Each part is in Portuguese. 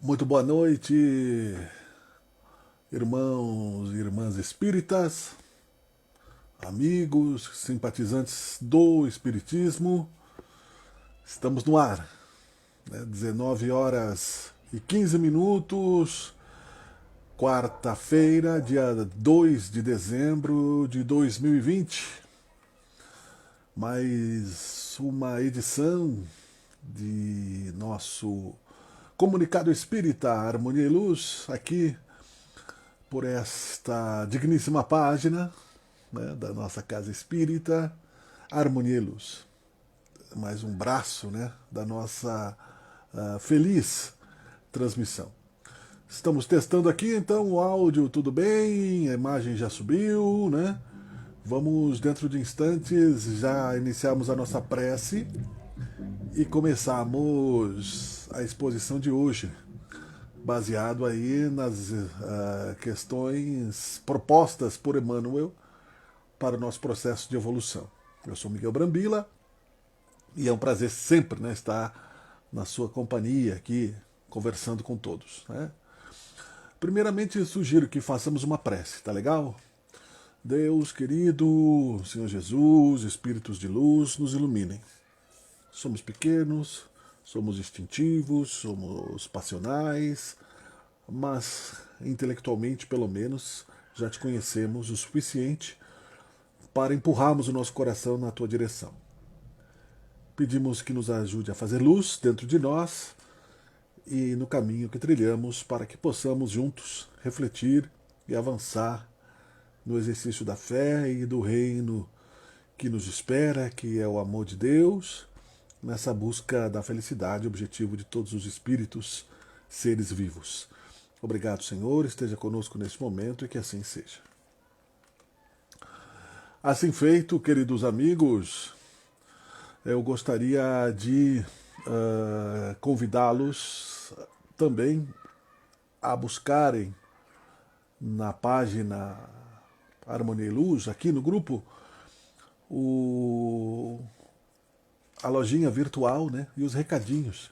Muito boa noite, irmãos e irmãs espíritas, amigos, simpatizantes do Espiritismo. Estamos no ar, né? 19 horas e 15 minutos, quarta-feira, dia 2 de dezembro de 2020. Mais uma edição de nosso Comunicado Espírita Harmonia e Luz, aqui por esta digníssima página, né, da nossa Casa Espírita, Harmonia e Luz. Mais um braço, né, da nossa feliz transmissão. Estamos testando aqui, então, o áudio tudo bem, a imagem já subiu, né? Vamos, dentro de instantes, já iniciarmos a nossa prece e começarmos a exposição de hoje, baseado aí nas questões propostas por Emmanuel para o nosso processo de evolução. Eu sou Miguel Brambila e é um prazer sempre, né, estar na sua companhia aqui, conversando com todos, né? Primeiramente, sugiro que façamos uma prece, tá legal? Deus querido, Senhor Jesus, Espíritos de luz, nos iluminem. Somos pequenos, somos instintivos, somos passionais, mas intelectualmente, pelo menos, já te conhecemos o suficiente para empurrarmos o nosso coração na tua direção. Pedimos que nos ajude a fazer luz dentro de nós e no caminho que trilhamos para que possamos juntos refletir e avançar no exercício da fé e do reino que nos espera, que é o amor de Deus, nessa busca da felicidade, objetivo de todos os espíritos, seres vivos. Obrigado, Senhor, esteja conosco neste momento e que assim seja. Assim feito, queridos amigos, eu gostaria de convidá-los também a buscarem na página Harmonia e Luz, aqui no grupo, a lojinha virtual, né, e os recadinhos.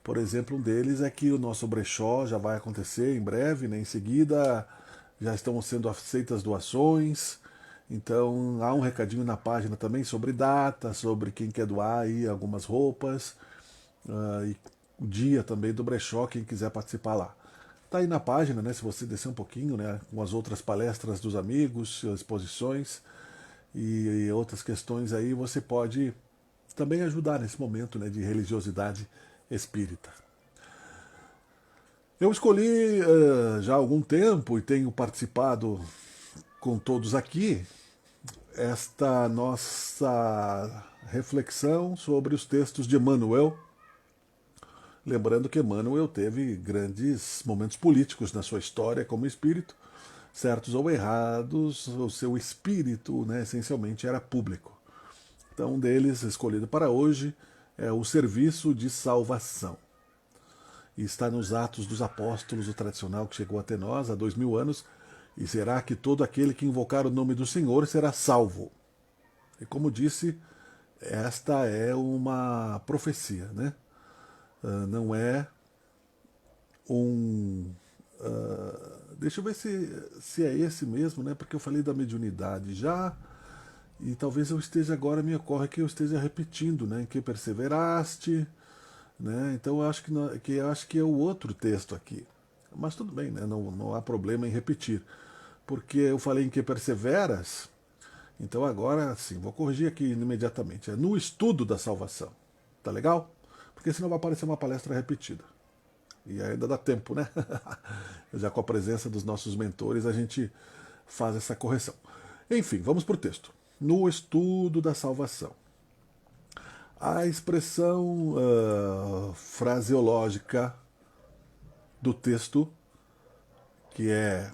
Por exemplo, um deles é que o nosso brechó já vai acontecer em breve, né? Em seguida já estão sendo aceitas doações. Então há um recadinho na página também sobre data, sobre quem quer doar aí algumas roupas, e o dia também do brechó, quem quiser participar lá. Está aí na página, né? Se você descer um pouquinho, né, com as outras palestras dos amigos, exposições e outras questões aí, você pode também ajudar nesse momento, né, de religiosidade espírita. Eu escolhi já há algum tempo e tenho participado com todos aqui esta nossa reflexão sobre os textos de Emmanuel. Lembrando que Emmanuel teve grandes momentos políticos na sua história como espírito, certos ou errados, o seu espírito, né, essencialmente era público. Então, um deles, escolhido para hoje, é o serviço de salvação. E está nos Atos dos Apóstolos, o tradicional que chegou até nós há 2000 anos, e será que todo aquele que invocar o nome do Senhor será salvo. E como disse, esta é uma profecia, né? Não é um... deixa eu ver se é esse mesmo, né? Porque eu falei da mediunidade já, e talvez eu esteja agora, me ocorre que eu esteja repetindo, né? Em que perseveraste, né? Então eu acho que é o outro texto aqui. Mas tudo bem, né? Não há problema em repetir. Porque eu falei em que perseveras, então agora sim, vou corrigir aqui imediatamente. É no estudo da salvação. Tá legal? Porque senão vai aparecer uma palestra repetida. E ainda dá tempo, né? Já com a presença dos nossos mentores a gente faz essa correção. Enfim, vamos para o texto. No estudo da salvação. A expressão fraseológica do texto, que é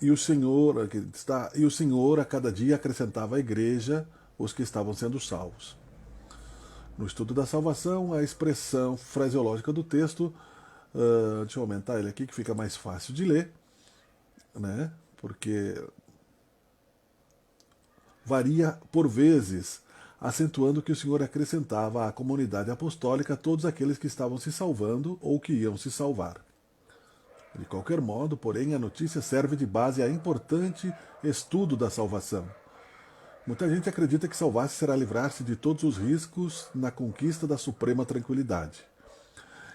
e o Senhor a cada dia acrescentava à igreja os que estavam sendo salvos. No estudo da salvação, a expressão fraseológica do texto, deixa eu aumentar ele aqui que fica mais fácil de ler, né? Porque varia por vezes, acentuando que o Senhor acrescentava à comunidade apostólica todos aqueles que estavam se salvando ou que iam se salvar. De qualquer modo, porém, a notícia serve de base a importante estudo da salvação. Muita gente acredita que salvar-se será livrar-se de todos os riscos na conquista da suprema tranquilidade.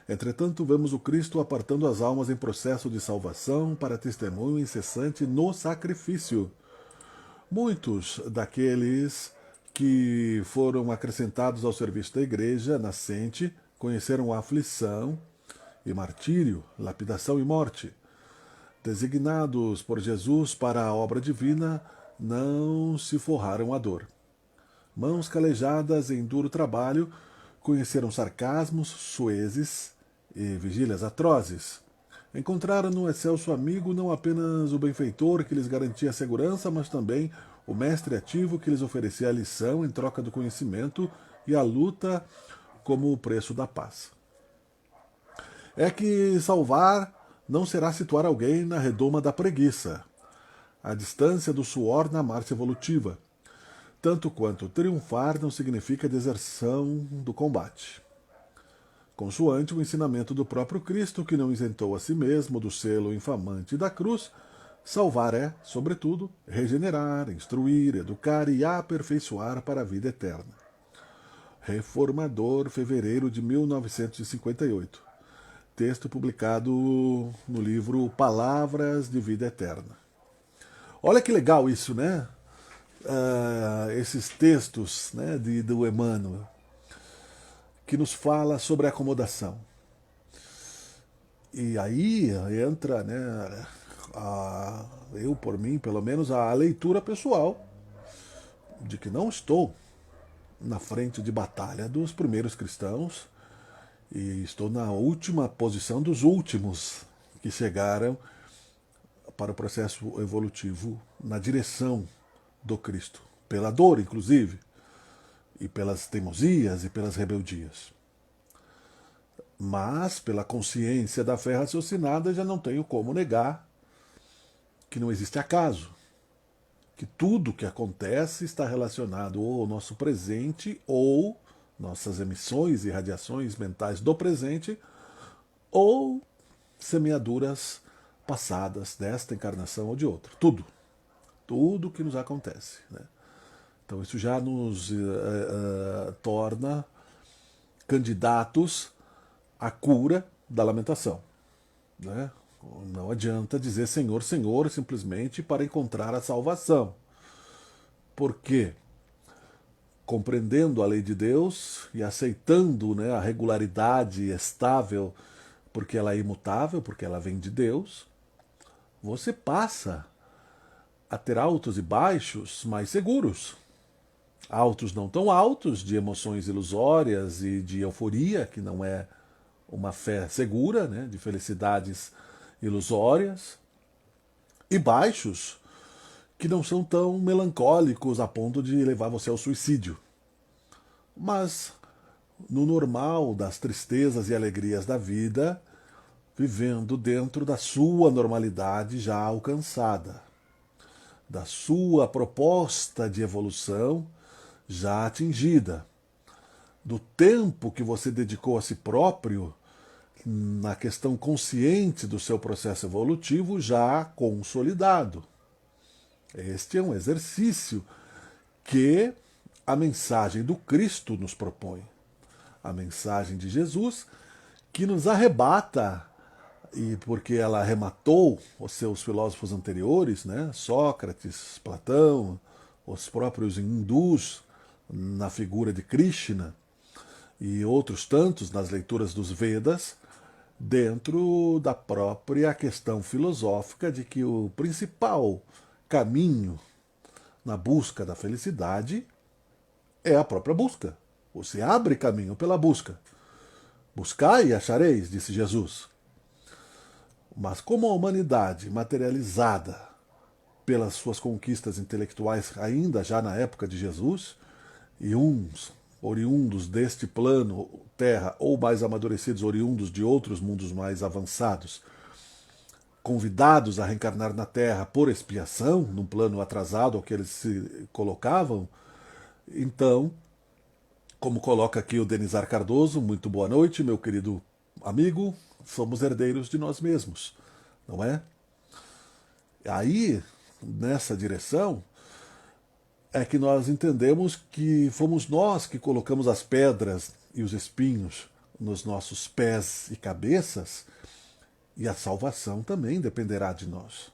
Entretanto, vemos o Cristo apartando as almas em processo de salvação para testemunho incessante no sacrifício. Muitos daqueles que foram acrescentados ao serviço da igreja nascente conheceram a aflição e martírio, lapidação e morte. Designados por Jesus para a obra divina, não se forraram à dor. Mãos calejadas em duro trabalho, conheceram sarcasmos, suezes e vigílias atrozes. Encontraram no excelso amigo não apenas o benfeitor que lhes garantia a segurança, mas também o mestre ativo que lhes oferecia a lição em troca do conhecimento e a luta como o preço da paz. É que salvar não será situar alguém na redoma da preguiça, a distância do suor na marcha evolutiva, tanto quanto triunfar não significa deserção do combate. Consoante o ensinamento do próprio Cristo, que não isentou a si mesmo do selo infamante da cruz, salvar é, sobretudo, regenerar, instruir, educar e aperfeiçoar para a vida eterna. Reformador, fevereiro de 1958. Texto publicado no livro Palavras de Vida Eterna. Olha que legal isso, né? Esses textos, né, do Emmanuel, que nos fala sobre a acomodação. E aí entra, né, eu, por mim, pelo menos, a leitura pessoal de que não estou na frente de batalha dos primeiros cristãos e estou na última posição dos últimos que chegaram para o processo evolutivo na direção do Cristo, pela dor, inclusive, e pelas teimosias e pelas rebeldias. Mas, pela consciência da fé raciocinada, já não tenho como negar que não existe acaso, que tudo que acontece está relacionado ou ao nosso presente ou nossas emissões e radiações mentais do presente ou semeaduras passadas desta encarnação ou de outra. Tudo que nos acontece, né? Então isso já nos torna candidatos à cura da lamentação, né? Não adianta dizer Senhor, Senhor simplesmente para encontrar a salvação. Por quê? Compreendendo a lei de Deus e aceitando, né, a regularidade estável, porque ela é imutável, porque ela vem de Deus, você passa a ter altos e baixos mais seguros. Altos não tão altos, de emoções ilusórias e de euforia, que não é uma fé segura, né, de felicidades ilusórias, e baixos, que não são tão melancólicos a ponto de levar você ao suicídio. Mas no normal das tristezas e alegrias da vida, vivendo dentro da sua normalidade já alcançada, da sua proposta de evolução já atingida, do tempo que você dedicou a si próprio na questão consciente do seu processo evolutivo já consolidado. Este é um exercício que a mensagem do Cristo nos propõe. A mensagem de Jesus que nos arrebata, e porque ela arrematou os seus filósofos anteriores, né? Sócrates, Platão, os próprios hindus, na figura de Krishna, e outros tantos nas leituras dos Vedas, dentro da própria questão filosófica de que o principal caminho na busca da felicidade é a própria busca. Você abre caminho pela busca. Buscai e achareis, disse Jesus. Mas como a humanidade materializada pelas suas conquistas intelectuais ainda já na época de Jesus, e uns oriundos deste plano terra ou mais amadurecidos oriundos de outros mundos mais avançados, convidados a reencarnar na Terra por expiação, num plano atrasado ao que eles se colocavam, então, como coloca aqui o Denizar Cardoso, muito boa noite, meu querido amigo, somos herdeiros de nós mesmos. não é? Aí, nessa direção, é que nós entendemos que fomos nós que colocamos as pedras e os espinhos nos nossos pés e cabeças, e a salvação também dependerá de nós.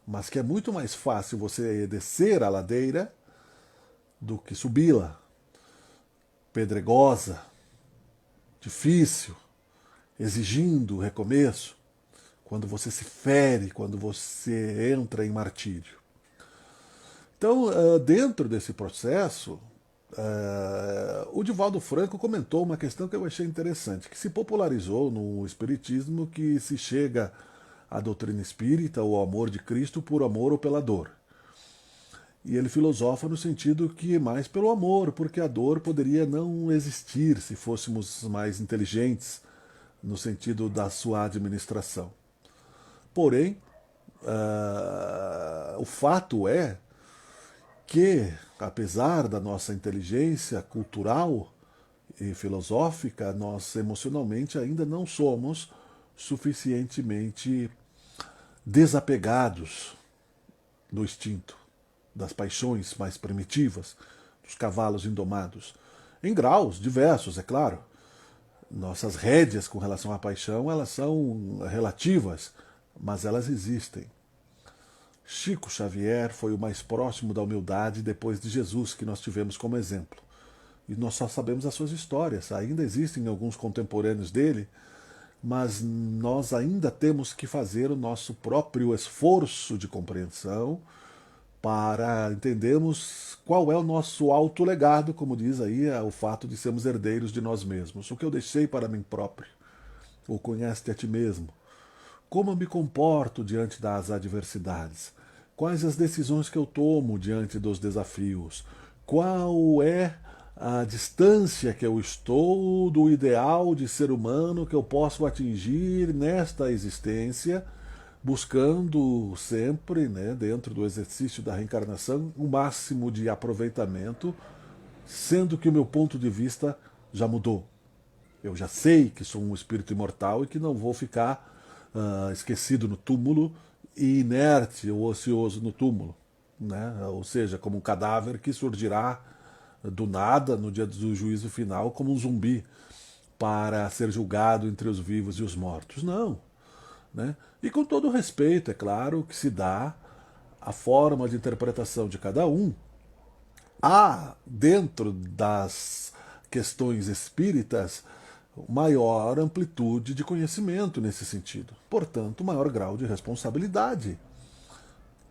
Mas que é muito mais fácil você descer a ladeira do que subi-la. Pedregosa, difícil, exigindo recomeço, quando você se fere, quando você entra em martírio. Então, dentro desse processo, o Divaldo Franco comentou uma questão que eu achei interessante, que se popularizou no Espiritismo, que se chega à doutrina espírita ou ao amor de Cristo por amor ou pela dor. E ele filosofa no sentido que mais pelo amor, porque a dor poderia não existir se fôssemos mais inteligentes no sentido da sua administração. Porém, o fato é que, apesar da nossa inteligência cultural e filosófica, nós emocionalmente ainda não somos suficientemente desapegados do instinto, das paixões mais primitivas, dos cavalos indomados, em graus diversos, é claro. Nossas rédeas com relação à paixão, elas são relativas, mas elas existem. Chico Xavier foi o mais próximo da humildade depois de Jesus que nós tivemos como exemplo. E nós só sabemos as suas histórias. Ainda existem alguns contemporâneos dele, mas nós ainda temos que fazer o nosso próprio esforço de compreensão para entendermos qual é o nosso alto legado, como diz aí, o fato de sermos herdeiros de nós mesmos. O que eu deixei para mim próprio? Ou conhece-te a ti mesmo? Como eu me comporto diante das adversidades? Quais as decisões que eu tomo diante dos desafios? Qual é a distância que eu estou do ideal de ser humano que eu posso atingir nesta existência, buscando sempre, né, dentro do exercício da reencarnação, o máximo de aproveitamento, sendo que o meu ponto de vista já mudou. Eu já sei que sou um espírito imortal e que não vou ficar esquecido no túmulo e inerte ou ocioso no túmulo, né? Ou seja, como um cadáver que surgirá do nada no dia do juízo final como um zumbi para ser julgado entre os vivos e os mortos. Não. Né? E com todo o respeito, é claro, que se dá a forma de interpretação de cada um. Há, dentro das questões espíritas, maior amplitude de conhecimento nesse sentido. Portanto, maior grau de responsabilidade.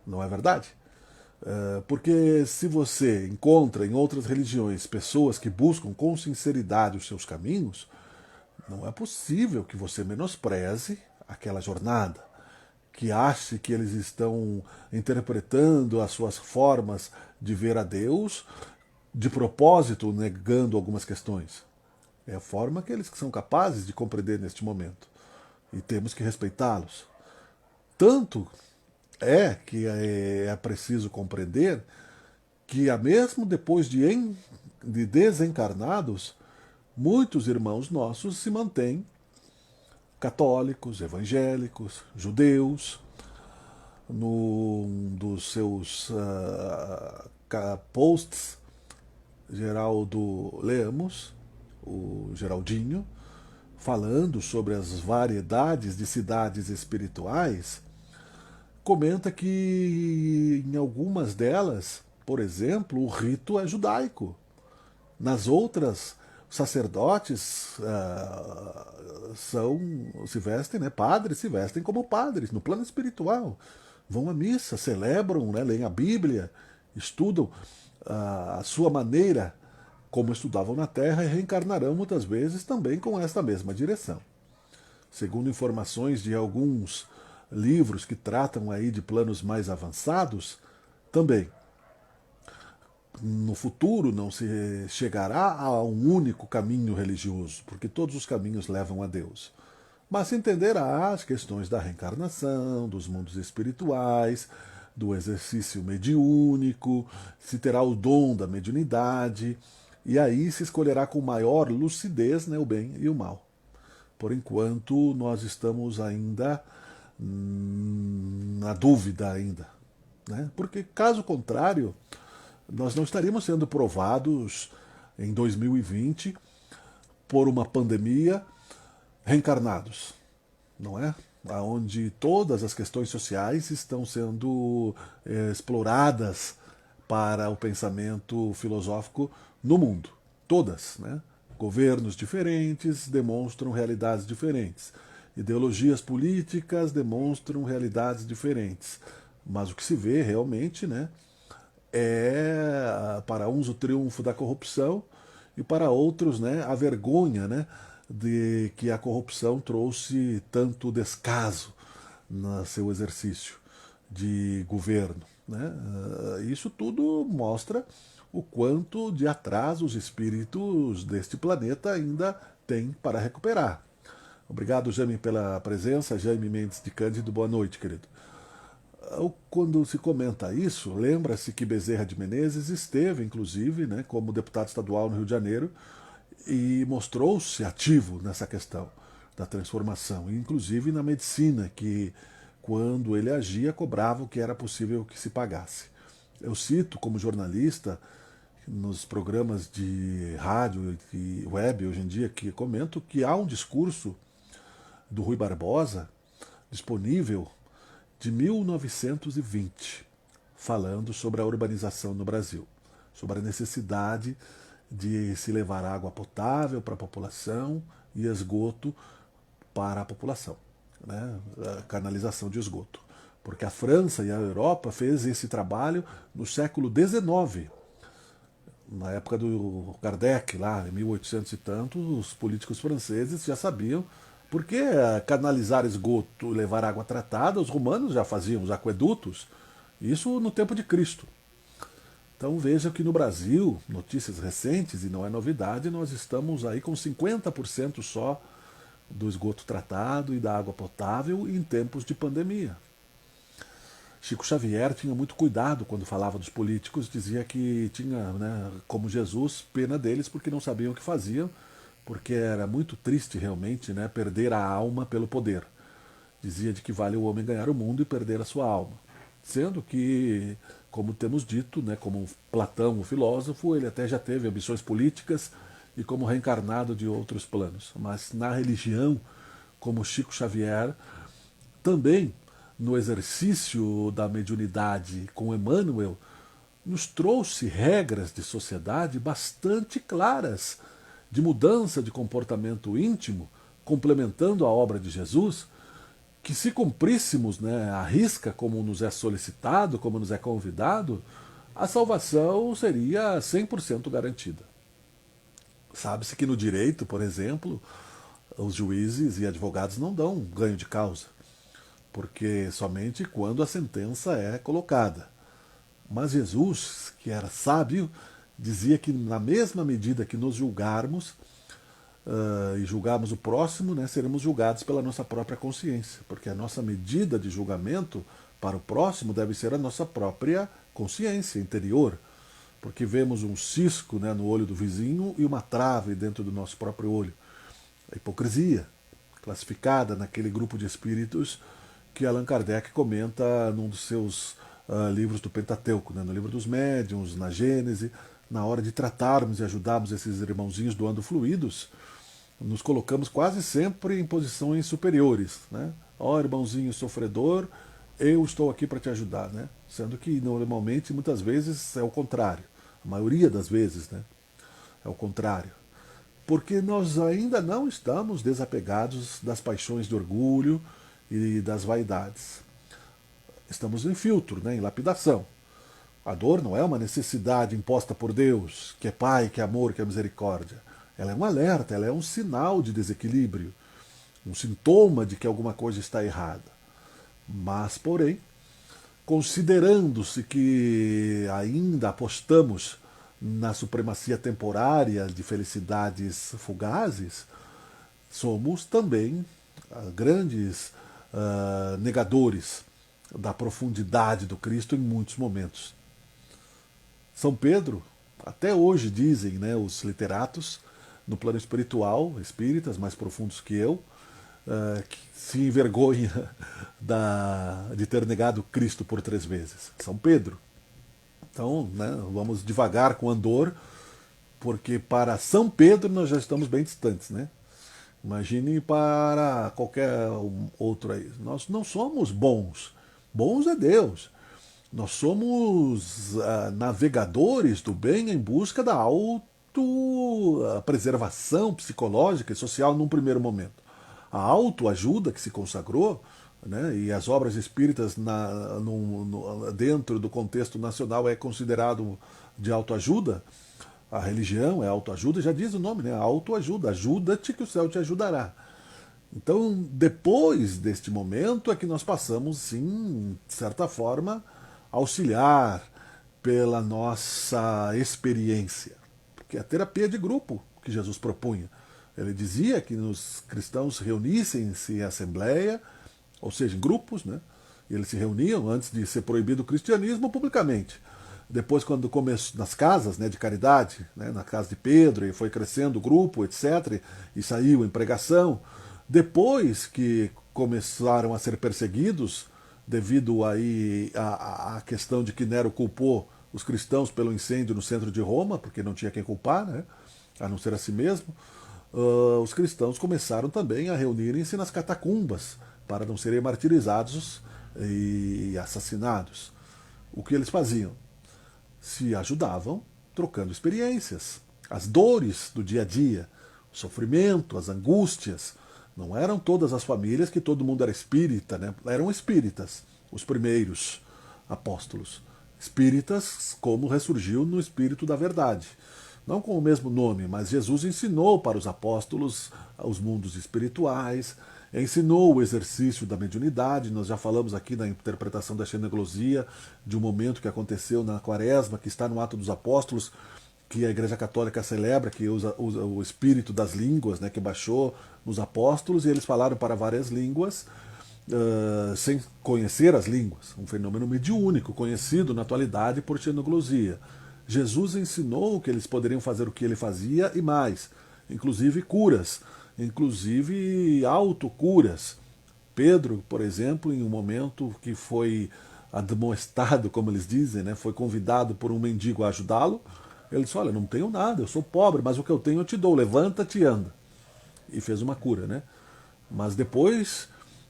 Não é verdade? Porque se você encontra em outras religiões pessoas que buscam com sinceridade os seus caminhos, não é possível que você menospreze aquela jornada, que ache que eles estão interpretando as suas formas de ver a Deus de propósito, negando algumas questões. É a forma que eles são capazes de compreender neste momento. E temos que respeitá-los. Tanto é que é preciso compreender que, mesmo depois de desencarnados, muitos irmãos nossos se mantêm católicos, evangélicos, judeus. Num dos seus posts, Geraldo Lemos, o Geraldinho, falando sobre as variedades de cidades espirituais, comenta que em algumas delas, por exemplo, o rito é judaico. Nas outras, os sacerdotes se vestem, né, padres se vestem como padres, no plano espiritual. Vão à missa, celebram, né, leem a Bíblia, estudam a sua maneira como estudavam na Terra e reencarnarão muitas vezes também com esta mesma direção. Segundo informações de alguns livros que tratam aí de planos mais avançados, também no futuro não se chegará a um único caminho religioso, porque todos os caminhos levam a Deus. Mas se entenderá as questões da reencarnação, dos mundos espirituais, do exercício mediúnico, se terá o dom da mediunidade, e aí se escolherá com maior lucidez, né, o bem e o mal. Por enquanto, nós estamos ainda na dúvida ainda, né? Porque, caso contrário, nós não estaríamos sendo provados em 2020 por uma pandemia reencarnados, não é? Onde todas as questões sociais estão sendo exploradas para o pensamento filosófico no mundo. Todas, né? Governos diferentes demonstram realidades diferentes. Ideologias políticas demonstram realidades diferentes. Mas o que se vê realmente, né, é para uns o triunfo da corrupção e para outros, né, a vergonha, né, de que a corrupção trouxe tanto descaso no seu exercício de governo, né? Isso tudo mostra o quanto de atraso os espíritos deste planeta ainda têm para recuperar. Obrigado, Jaime, pela presença. Jaime Mendes de Cândido, boa noite, querido. Quando se comenta isso, lembra-se que Bezerra de Menezes esteve, inclusive, né, como deputado estadual no Rio de Janeiro e mostrou-se ativo nessa questão da transformação, inclusive na medicina, que quando ele agia cobrava o que era possível que se pagasse. Eu cito como jornalista nos programas de rádio e web hoje em dia que comento que há um discurso do Rui Barbosa disponível de 1920, falando sobre a urbanização no Brasil, sobre a necessidade de se levar água potável para a população e esgoto para a população, né? A canalização de esgoto. Porque a França e a Europa fez esse trabalho no século XIX. Na época do Kardec, lá em 1800 e tanto, os políticos franceses já sabiam porque canalizar esgoto e levar água tratada, os romanos já faziam os aquedutos, isso no tempo de Cristo. Então veja que no Brasil, notícias recentes, e não é novidade, nós estamos aí com 50% só do esgoto tratado e da água potável em tempos de pandemia. Chico Xavier tinha muito cuidado quando falava dos políticos, dizia que tinha, né, como Jesus, pena deles porque não sabiam o que faziam, porque era muito triste realmente, né, perder a alma pelo poder. Dizia de que vale o homem ganhar o mundo e perder a sua alma. Sendo que, como temos dito, né, como Platão, o filósofo, ele até já teve ambições políticas e como reencarnado de outros planos. Mas na religião, como Chico Xavier, também no exercício da mediunidade com Emmanuel, nos trouxe regras de sociedade bastante claras, de mudança de comportamento íntimo, complementando a obra de Jesus, que se cumpríssemos, né, à risca, como nos é solicitado, como nos é convidado, a salvação seria 100% garantida. Sabe-se que no direito, por exemplo, os juízes e advogados não dão ganho de causa, porque somente quando a sentença é colocada. Mas Jesus, que era sábio, dizia que na mesma medida que nos julgarmos e julgarmos o próximo, né, seremos julgados pela nossa própria consciência, porque a nossa medida de julgamento para o próximo deve ser a nossa própria consciência interior, porque vemos um cisco, né, no olho do vizinho e uma trave dentro do nosso próprio olho. A hipocrisia, classificada naquele grupo de espíritos que Allan Kardec comenta num dos seus livros do Pentateuco, né, no livro dos médiuns, na Gênese. Na hora de tratarmos e ajudarmos esses irmãozinhos doando fluidos, nos colocamos quase sempre em posições superiores, né? Ó, irmãozinho sofredor, eu estou aqui para te ajudar, né? Sendo que normalmente, muitas vezes, é o contrário. A maioria das vezes, né? É o contrário. Porque nós ainda não estamos desapegados das paixões de orgulho e das vaidades. Estamos em filtro, né? Em lapidação. A dor não é uma necessidade imposta por Deus, que é Pai, que é amor, que é misericórdia. Ela é um alerta, ela é um sinal de desequilíbrio, um sintoma de que alguma coisa está errada. Mas, porém, considerando-se que ainda apostamos na supremacia temporária de felicidades fugazes, somos também grandes negadores da profundidade do Cristo em muitos momentos. São Pedro, até hoje dizem, né, os literatos, no plano espiritual, espíritas mais profundos que eu, que se envergonha de ter negado Cristo por 3 vezes? São Pedro. Então, né, vamos devagar com Andor, porque para São Pedro nós já estamos bem distantes, né? Imagine para qualquer outro aí. Nós não somos bons. Bons é Deus. Nós somos navegadores do bem em busca da autopreservação psicológica e social num primeiro momento. A autoajuda que se consagrou, né, e as obras espíritas dentro do contexto nacional é considerado de autoajuda. A religião é autoajuda, já diz o nome, né? Autoajuda, ajuda-te que o céu te ajudará. Então, depois deste momento é que nós passamos, sim, de certa forma, a auxiliar pela nossa experiência. Porque a terapia de grupo que Jesus propunha. Ele dizia que os cristãos reunissem-se em assembleia, ou seja, em grupos, né? E eles se reuniam antes de ser proibido o cristianismo publicamente. Depois, quando começou nas casas, né, de caridade, né, na casa de Pedro, e foi crescendo o grupo, etc., e saiu em pregação. Depois que começaram a ser perseguidos, devido aí à questão de que Nero culpou os cristãos pelo incêndio no centro de Roma, porque não tinha quem culpar, né, a não ser a si mesmo, os cristãos começaram também a reunirem-se nas catacumbas, para não serem martirizados e assassinados. O que eles faziam? Se ajudavam trocando experiências. As dores do dia a dia, o sofrimento, as angústias. Não eram todas as famílias que todo mundo era espírita, né? Eram espíritas, os primeiros apóstolos. Espíritas, como ressurgiu no Espírito da Verdade. Não com o mesmo nome, mas Jesus ensinou para os apóstolos os mundos espirituais, ensinou o exercício da mediunidade. Nós já falamos aqui na interpretação da xenoglosia, de um momento que aconteceu na Quaresma, que está no Ato dos Apóstolos, que a Igreja Católica celebra, que usa o espírito das línguas, né, que baixou nos apóstolos, e eles falaram para várias línguas, sem conhecer as línguas. Um fenômeno mediúnico, conhecido na atualidade por xenoglosia. Jesus ensinou que eles poderiam fazer o que ele fazia e mais, inclusive curas, inclusive autocuras. Pedro, por exemplo, em um momento que foi admoestado, como eles dizem, né, foi convidado por um mendigo a ajudá-lo, ele disse: olha, não tenho nada, eu sou pobre, mas o que eu tenho eu te dou, levanta-te e anda. E fez uma cura, né? Mas depois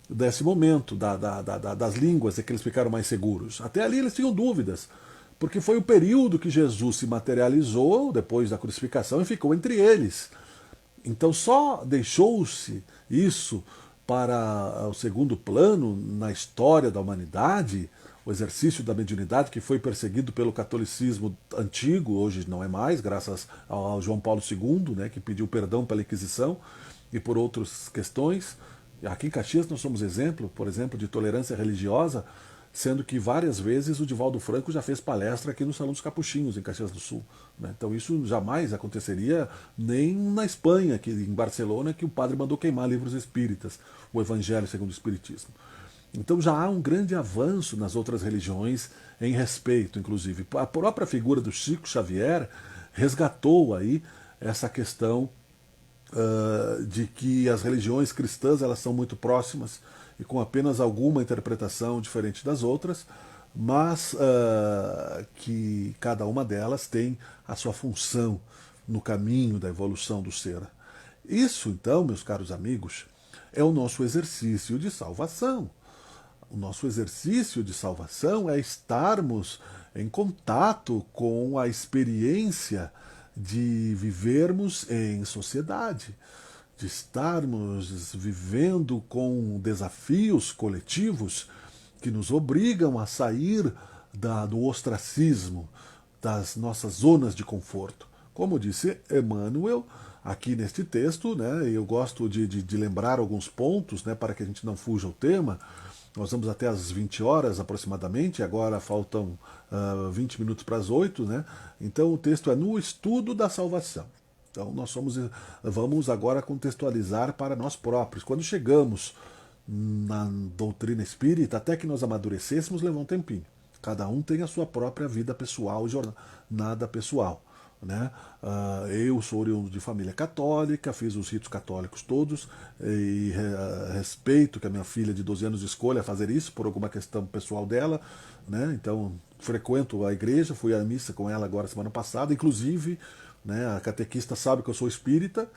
desse momento das línguas é que eles ficaram mais seguros. Até ali eles tinham dúvidas, porque foi o período que Jesus se materializou depois da crucificação e ficou entre eles. Então só deixou-se isso para o segundo plano na história da humanidade, o exercício da mediunidade, que foi perseguido pelo catolicismo antigo, hoje não é mais, graças ao João Paulo II, né, que pediu perdão pela Inquisição e por outras questões. Aqui em Caxias nós somos exemplo, por exemplo, de tolerância religiosa, sendo que várias vezes o Divaldo Franco já fez palestra aqui no Salão dos Capuchinhos, em Caxias do Sul. Né? Então isso jamais aconteceria nem na Espanha, que, em Barcelona, que o padre mandou queimar livros espíritas, o Evangelho segundo o Espiritismo. Então já há um grande avanço nas outras religiões em respeito, inclusive. A própria figura do Chico Xavier resgatou aí essa questão de que as religiões cristãs elas são muito próximas e com apenas alguma interpretação diferente das outras, mas que cada uma delas tem a sua função no caminho da evolução do ser. Isso, então, meus caros amigos, é o nosso exercício de salvação. O nosso exercício de salvação é estarmos em contato com a experiência de vivermos em sociedade, de estarmos vivendo com desafios coletivos que nos obrigam a sair do ostracismo, das nossas zonas de conforto. Como disse Emmanuel aqui neste texto, né, eu gosto de lembrar alguns pontos, né, para que a gente não fuja ao tema. Nós vamos até às 20 horas aproximadamente, agora faltam 20 minutos para as 8, né? Então o texto é no estudo da salvação. Então nós vamos agora contextualizar para nós próprios. Quando chegamos na doutrina espírita, até que nós amadurecêssemos, levou um tempinho. Cada um tem a sua própria vida pessoal, jornada pessoal. né? Eu sou oriundo de família católica, fiz os ritos católicos todos e respeito que a minha filha de 12 anos escolha fazer isso por alguma questão pessoal dela, né? Então frequento a igreja, fui à missa com ela agora semana passada, inclusive, né, a catequista sabe que eu sou espírita,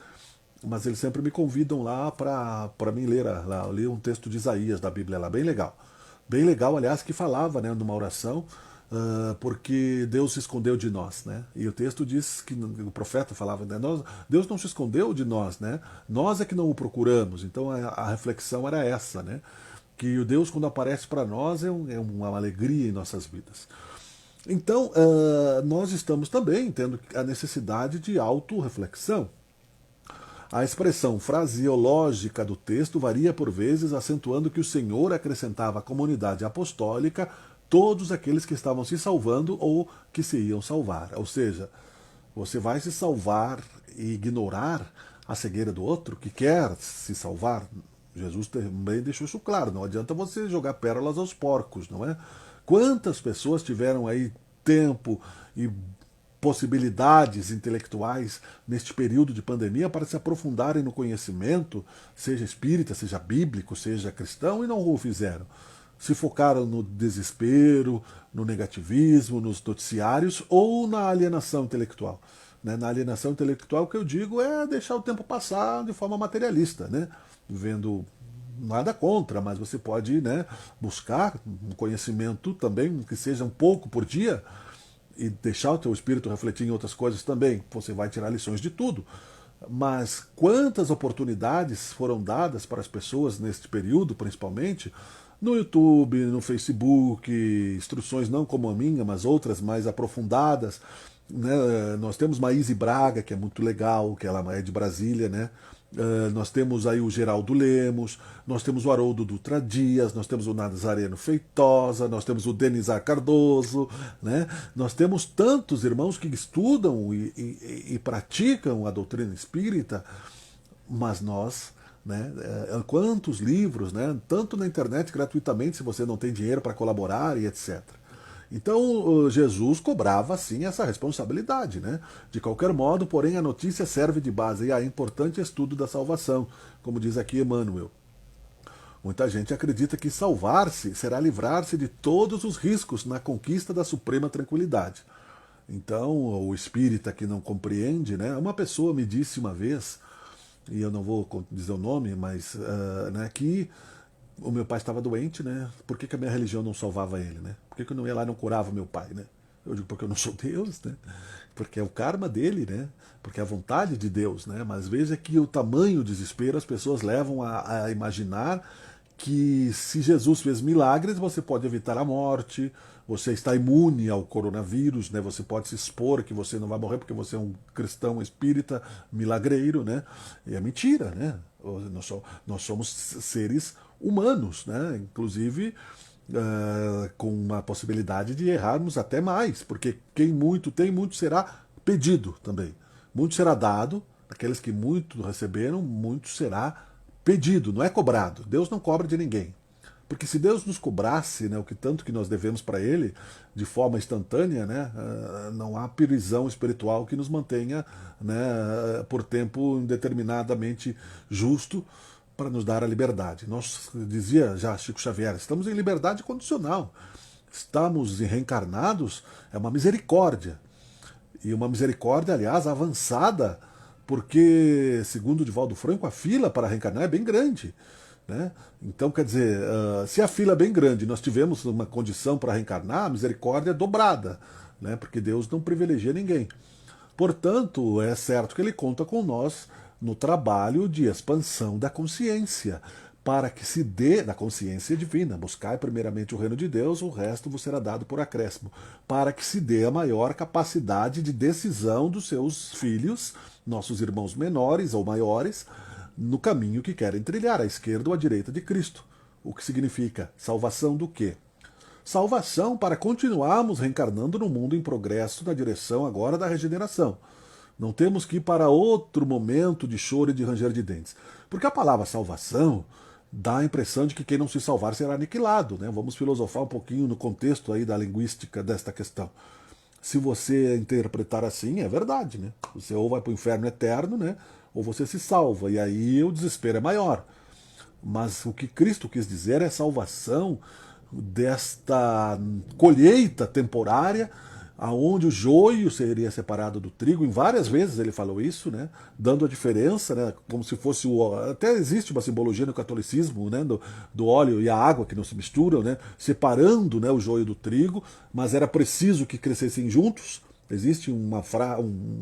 mas eles sempre me convidam lá para mim ler, ler um texto de Isaías da Bíblia lá, bem legal. Bem legal, aliás, que falava, né, numa oração, porque Deus se escondeu de nós, né? E o texto diz que o profeta falava, né, Deus não se escondeu de nós, né? Nós é que não o procuramos. Então a reflexão era essa, né? Que o Deus, quando aparece para nós, é uma alegria em nossas vidas. Então, nós estamos também tendo a necessidade de autorreflexão. A expressão fraseológica do texto varia por vezes, acentuando que o Senhor acrescentava à comunidade apostólica todos aqueles que estavam se salvando ou que se iam salvar. Ou seja, você vai se salvar e ignorar a cegueira do outro que quer se salvar? Jesus também deixou isso claro. Não adianta você jogar pérolas aos porcos, não é? Quantas pessoas tiveram aí tempo e possibilidades intelectuais neste período de pandemia para se aprofundarem no conhecimento, seja espírita, seja bíblico, seja cristão, e não o fizeram. Se focaram no desespero, no negativismo, nos noticiários ou na alienação intelectual. Né? Na alienação intelectual, o que eu digo é deixar o tempo passar de forma materialista, né? Vendo nada contra, mas você pode, né, buscar um conhecimento também, que seja um pouco por dia, e deixar o teu espírito refletir em outras coisas também. Você vai tirar lições de tudo. Mas quantas oportunidades foram dadas para as pessoas neste período, principalmente, no YouTube, no Facebook, instruções não como a minha, mas outras mais aprofundadas, né? Nós temos Maíse Braga, que é muito legal, que ela é de Brasília, né? Nós temos aí o Geraldo Lemos, nós temos o Haroldo Dutra Dias, nós temos o Nazareno Feitosa, nós temos o Denizar Cardoso, né? Nós temos tantos irmãos que estudam e praticam a doutrina espírita, mas nós, né, quantos livros, né, tanto na internet gratuitamente, se você não tem dinheiro para colaborar e etc. Então Jesus cobrava sim essa responsabilidade, né? De qualquer modo, porém, a notícia serve de base a importante estudo da salvação, como diz aqui Emmanuel. Muita gente acredita que salvar-se será livrar-se de todos os riscos na conquista da suprema tranquilidade. Então, o espírita que não compreende, né? Uma pessoa me disse uma vez, e eu não vou dizer o nome, mas né, que o meu pai estava doente, né? Por que a minha religião não salvava ele, né? Por que eu não ia lá e não curava meu pai, né? Eu digo porque eu não sou Deus, né? Porque é o karma dele, né? Porque é a vontade de Deus, né? Mas veja que o tamanho desespero as pessoas levam a imaginar que se Jesus fez milagres, você pode evitar a morte, você está imune ao coronavírus, né? Você pode se expor que você não vai morrer porque você é um cristão espírita milagreiro, né? E é mentira, né? Nós somos seres humanos, né? Inclusive com a possibilidade de errarmos até mais, porque quem muito tem, muito será pedido também. Muito será dado, aqueles que muito receberam, muito será pedido, não é cobrado. Deus não cobra de ninguém. Porque se Deus nos cobrasse, né, o que tanto que nós devemos para Ele, de forma instantânea, né, não há prisão espiritual que nos mantenha, né, por tempo indeterminadamente justo para nos dar a liberdade. Nós, dizia já Chico Xavier, estamos em liberdade condicional. Estamos reencarnados, é uma misericórdia. E uma misericórdia, aliás, avançada, porque, segundo o Divaldo Franco, a fila para reencarnar é bem grande. Né? Então, quer dizer, se a fila é bem grande e nós tivemos uma condição para reencarnar, a misericórdia é dobrada, né? Porque Deus não privilegia ninguém. Portanto, é certo que Ele conta com nós no trabalho de expansão da consciência, para que se dê, da consciência divina, buscai primeiramente o reino de Deus, o resto vos será dado por acréscimo, para que se dê a maior capacidade de decisão dos seus filhos, nossos irmãos menores ou maiores, no caminho que querem trilhar, à esquerda ou à direita de Cristo. O que significa salvação do quê? Salvação para continuarmos reencarnando no mundo em progresso na direção agora da regeneração. Não temos que ir para outro momento de choro e de ranger de dentes. Porque a palavra salvação dá a impressão de que quem não se salvar será aniquilado, né? Vamos filosofar um pouquinho no contexto aí da linguística desta questão. se você interpretar assim, é verdade, né? Você ou vai para o inferno eterno, né? Ou você se salva, e aí o desespero é maior. Mas o que Cristo quis dizer é salvação desta colheita temporária, aonde o joio seria separado do trigo. Em várias vezes ele falou isso, né? Dando a diferença, né? Como se fosse o... Até existe uma simbologia no catolicismo, né? Do óleo e a água que não se misturam, né? Separando, né, o joio do trigo, mas era preciso que crescessem juntos. Existe um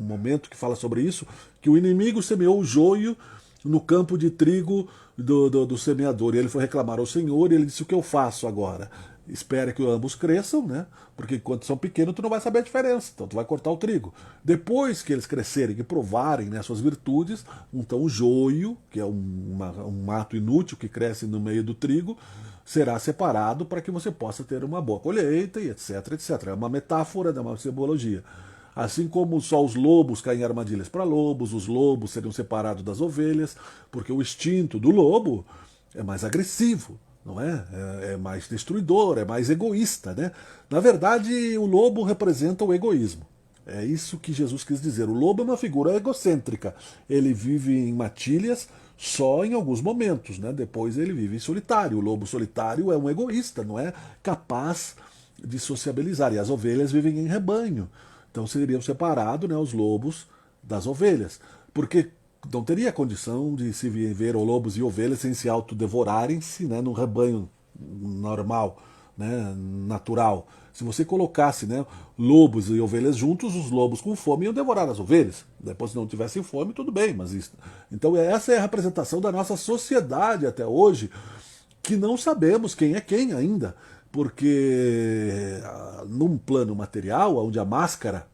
momento que fala sobre isso, que o inimigo semeou o joio no campo de trigo do semeador. E ele foi reclamar ao Senhor e ele disse: o que eu faço agora? Espere que ambos cresçam, né? Porque enquanto são pequenos tu não vai saber a diferença, então tu vai cortar o trigo. Depois que eles crescerem e provarem, né, suas virtudes, então o joio, que é um mato inútil que cresce no meio do trigo, será separado para que você possa ter uma boa colheita e etc, etc. É uma metáfora, é uma simbologia. Assim como só os lobos caem em armadilhas para lobos, os lobos seriam separados das ovelhas, porque o instinto do lobo é mais agressivo, não é? É mais destruidor, é mais egoísta, né? Na verdade, o lobo representa o egoísmo. É isso que Jesus quis dizer. O lobo é uma figura egocêntrica. Ele vive em matilhas só em alguns momentos, né? Depois ele vive em solitário. O lobo solitário é um egoísta, não é capaz de sociabilizar. E as ovelhas vivem em rebanho. Então seriam separados, né, os lobos das ovelhas. Porque não teria condição de se viver lobos e ovelhas sem se autodevorarem-se, né, num rebanho normal, né, natural. Se você colocasse, né, lobos e ovelhas juntos, os lobos com fome iam devorar as ovelhas. Depois, se não tivessem fome, tudo bem. Mas isso... Então essa é a representação da nossa sociedade até hoje, que não sabemos quem é quem ainda. Porque num plano material, onde a máscara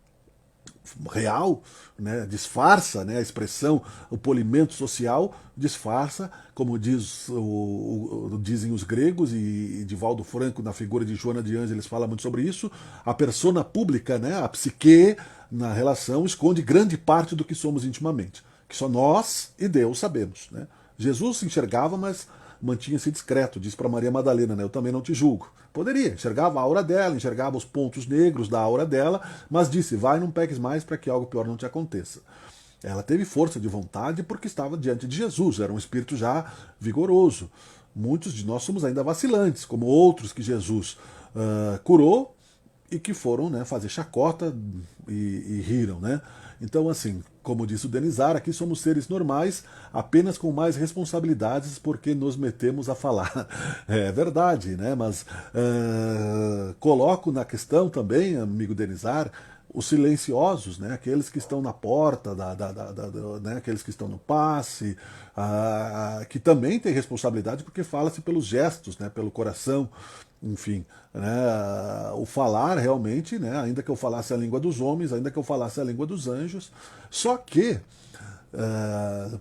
real, né, disfarça, né, a expressão, o polimento social disfarça, como dizem os gregos, e Divaldo Franco, na figura de Joana de Ângeles, fala muito sobre isso. A persona pública, né, a psique na relação, esconde grande parte do que somos intimamente, que só nós e Deus sabemos, né? Jesus se enxergava, mas mantinha-se discreto, diz para Maria Madalena, né? Eu também não te julgo. Poderia, enxergava a aura dela, enxergava os pontos negros da aura dela, mas disse: vai, não peques mais para que algo pior não te aconteça. Ela teve força de vontade porque estava diante de Jesus, era um espírito já vigoroso. Muitos de nós somos ainda vacilantes, como outros que Jesus curou e que foram, né, fazer chacota e riram, né? Então, assim, como disse o Denizar, aqui somos seres normais, apenas com mais responsabilidades porque nos metemos a falar. É verdade, né? Mas coloco na questão também, amigo Denizar, os silenciosos, né? Aqueles que estão na porta, né? Aqueles que estão no passe, que também têm responsabilidade porque fala-se pelos gestos, né? Pelo coração, enfim, né, o falar realmente, né, ainda que eu falasse a língua dos homens, ainda que eu falasse a língua dos anjos, só que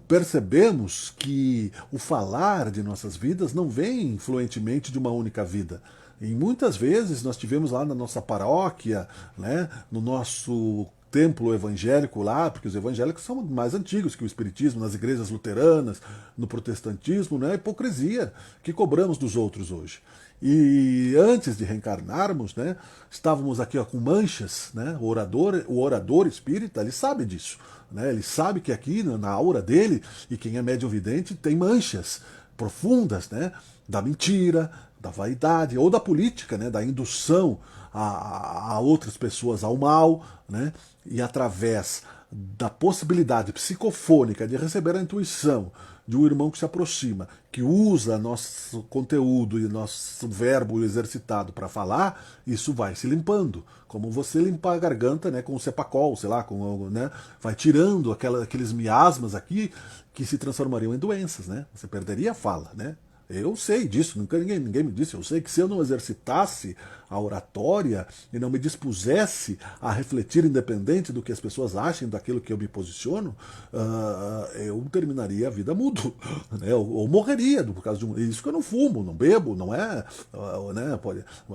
percebemos que o falar de nossas vidas não vem fluentemente de uma única vida. E muitas vezes nós tivemos lá na nossa paróquia, né, no nosso templo evangélico lá, porque os evangélicos são mais antigos que o espiritismo, nas igrejas luteranas, no protestantismo, né, a hipocrisia que cobramos dos outros hoje. E antes de reencarnarmos, né, estávamos aqui, ó, com manchas, né, o orador espírita, ele sabe disso, né, ele sabe que aqui na aura dele, e quem é médium vidente, tem manchas profundas, né, da mentira, da vaidade, ou da política, né, da indução a outras pessoas ao mal, né, e através da possibilidade psicofônica de receber a intuição de um irmão que se aproxima, que usa nosso conteúdo e nosso verbo exercitado para falar, isso vai se limpando. Como você limpar a garganta, né, com o Cepacol, sei lá, né, vai tirando aqueles miasmas aqui que se transformariam em doenças, né? Você perderia a fala, né? Eu sei disso, nunca ninguém me disse. Eu sei que se eu não exercitasse a oratória e não me dispusesse a refletir, independente do que as pessoas achem daquilo que eu me posiciono, eu terminaria a vida mudo, né? Ou morreria por causa de isso que eu não fumo, não bebo, não é? Né?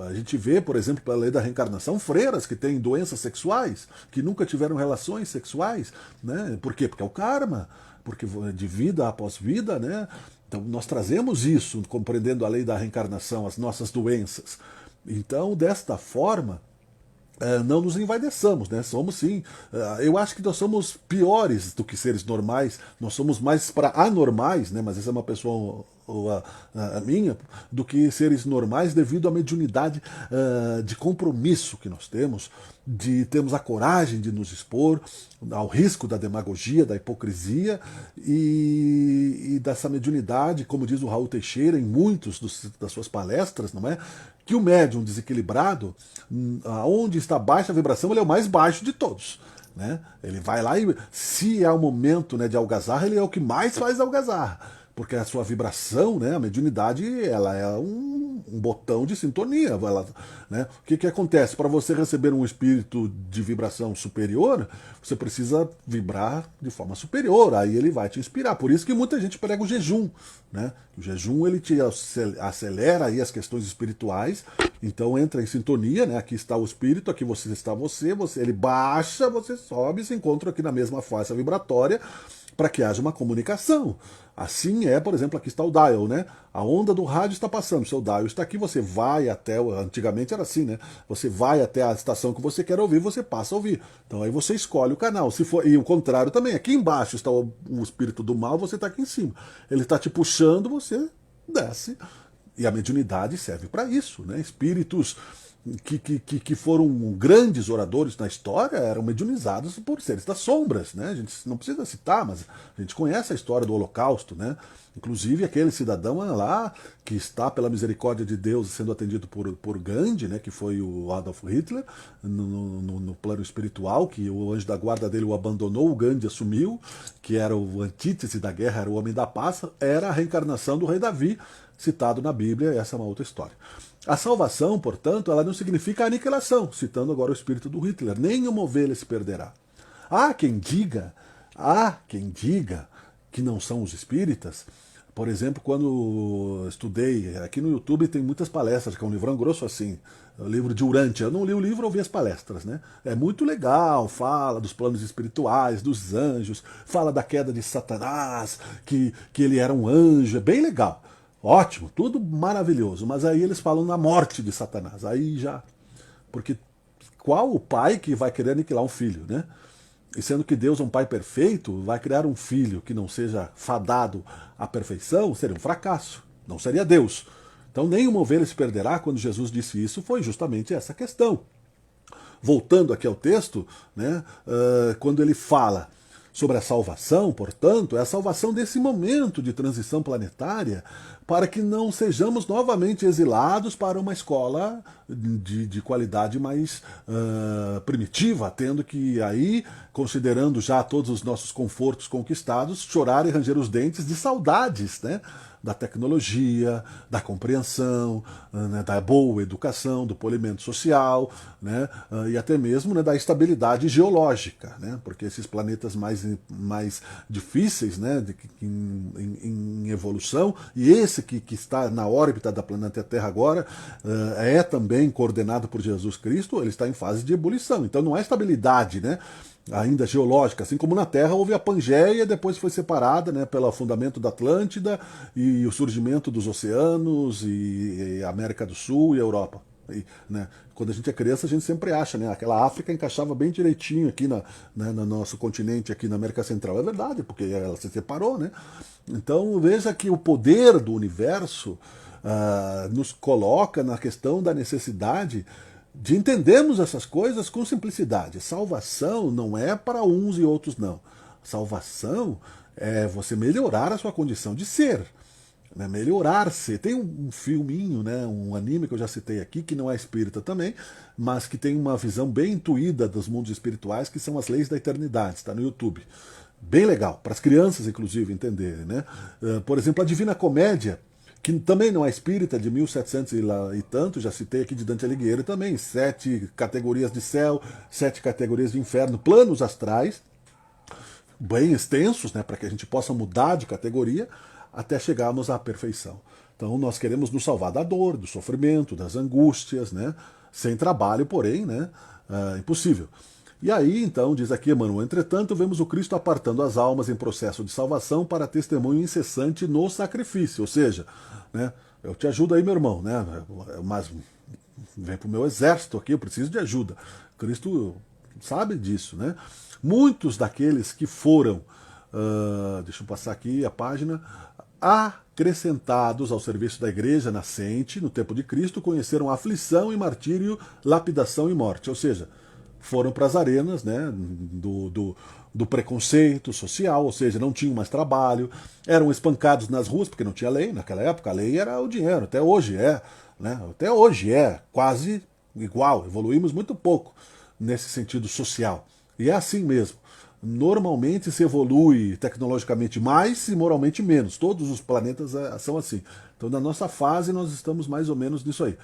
A gente vê, por exemplo, pela lei da reencarnação, freiras que têm doenças sexuais, que nunca tiveram relações sexuais, né? Por quê? Porque é o karma, porque de vida após vida, né? Então nós trazemos isso, compreendendo a lei da reencarnação, as nossas doenças. Então, desta forma, não nos envaideçamos, né? Somos sim. Eu acho que nós somos piores do que seres normais, nós somos mais para anormais, né? Mas essa é uma pessoa a minha, do que seres normais devido à mediunidade de compromisso que nós temos, de termos a coragem de nos expor ao risco da demagogia, da hipocrisia e dessa mediunidade, como diz o Raul Teixeira em muitos das suas palestras, não é? Que o médium desequilibrado, onde está baixa a vibração, ele é o mais baixo de todos. Né? Ele vai lá e, se é o momento, né, de algazarra, ele é o que mais faz algazarra. Porque a sua vibração, né, a mediunidade, ela é um botão de sintonia. Ela, né? O que acontece? Para você receber um espírito de vibração superior, você precisa vibrar de forma superior, aí ele vai te inspirar. Por isso que muita gente prega o jejum. Né? O jejum ele te acelera aí as questões espirituais, então entra em sintonia, né? Aqui está o espírito, aqui está você, ele baixa, você sobe e se encontra aqui na mesma faixa vibratória, para que haja uma comunicação. Assim é, por exemplo, aqui está o dial, né? A onda do rádio está passando, o seu dial está aqui, você vai até, antigamente era assim, né? Você vai até a estação que você quer ouvir, você passa a ouvir. Então aí você escolhe o canal. Se for, e o contrário também, aqui embaixo está o espírito do mal, você está aqui em cima. Ele está te puxando, você desce. E a mediunidade serve para isso, né? Espíritos que foram grandes oradores na história eram mediunizados por seres das sombras, né? A gente não precisa citar, mas a gente conhece a história do Holocausto, né? Inclusive aquele cidadão lá que está, pela misericórdia de Deus, sendo atendido por Gandhi, né? Que foi o Adolf Hitler, no plano espiritual, que o anjo da guarda dele o abandonou, o Gandhi assumiu, que era o antítese da guerra, era o homem da paz, era a reencarnação do rei Davi, citado na Bíblia, essa é uma outra história. A salvação, portanto, ela não significa aniquilação, citando agora o espírito do Hitler. Nenhuma ovelha se perderá. Há quem diga que não são os espíritas. Por exemplo, quando estudei, aqui no YouTube tem muitas palestras, que é um livrão grosso assim, o livro de Urântia. Eu não li o livro, ouvi as palestras, né? É muito legal, fala dos planos espirituais, dos anjos, fala da queda de Satanás, que ele era um anjo, é bem legal. Ótimo, tudo maravilhoso, mas aí eles falam na morte de Satanás, aí já... Porque qual o pai que vai querer aniquilar um filho, né? E sendo que Deus é um pai perfeito, vai criar um filho que não seja fadado à perfeição, seria um fracasso, não seria Deus. Então nenhuma ovelha se perderá. Quando Jesus disse isso, foi justamente essa questão. Voltando aqui ao texto, né, quando ele fala sobre a salvação, portanto, é a salvação desse momento de transição planetária, para que não sejamos novamente exilados para uma escola de qualidade mais primitiva, tendo que aí, considerando já todos os nossos confortos conquistados, chorar e ranger os dentes de saudades, né? Da tecnologia, da compreensão, né, da boa educação, do polimento social, né, e até mesmo, né, da estabilidade geológica, né, porque esses planetas mais difíceis, né, em evolução, e esse que está na órbita da planeta Terra agora, é também coordenado por Jesus Cristo, ele está em fase de ebulição. Então não é estabilidade, né, ainda geológica, assim como na Terra houve a Pangeia, depois foi separada, né, pelo afundamento da Atlântida e o surgimento dos oceanos e a América do Sul e a Europa. E, né, quando a gente é criança, a gente sempre acha, né, aquela África encaixava bem direitinho aqui no nosso continente, aqui na América Central. É verdade, porque ela se separou, né? Então veja que o poder do universo nos coloca na questão da necessidade de entendermos essas coisas com simplicidade. Salvação não é para uns e outros não. Salvação é você melhorar a sua condição de ser, né? Melhorar-se. Tem um filminho, né, um anime que eu já citei aqui, que não é espírita também, mas que tem uma visão bem intuída dos mundos espirituais, que são as leis da eternidade, está no YouTube. Bem legal, para as crianças inclusive entenderem, né? Por exemplo, a Divina Comédia, que também não é espírita, de 1700 e tanto, já citei aqui de Dante Alighieri também, 7 categorias de céu, 7 categorias de inferno, planos astrais, bem extensos, né, para que a gente possa mudar de categoria até chegarmos à perfeição. Então nós queremos nos salvar da dor, do sofrimento, das angústias, né, sem trabalho, porém, né, impossível. E aí, então, diz aqui Emmanuel, entretanto, vemos o Cristo apartando as almas em processo de salvação para testemunho incessante no sacrifício. Ou seja, né, eu te ajudo aí, meu irmão, né, mas vem para o meu exército aqui, eu preciso de ajuda. Cristo sabe disso, né? Muitos daqueles que foram, deixa eu passar aqui a página, acrescentados ao serviço da igreja nascente, no tempo de Cristo, conheceram aflição e martírio, lapidação e morte. Ou seja, foram para as arenas, né, do preconceito social, ou seja, não tinham mais trabalho, eram espancados nas ruas, porque não tinha lei naquela época, a lei era o dinheiro, até hoje é, né, até hoje é quase igual, evoluímos muito pouco nesse sentido social. E é assim mesmo. Normalmente se evolui tecnologicamente mais e moralmente menos. Todos os planetas são assim. Então, na nossa fase, nós estamos mais ou menos nisso aí.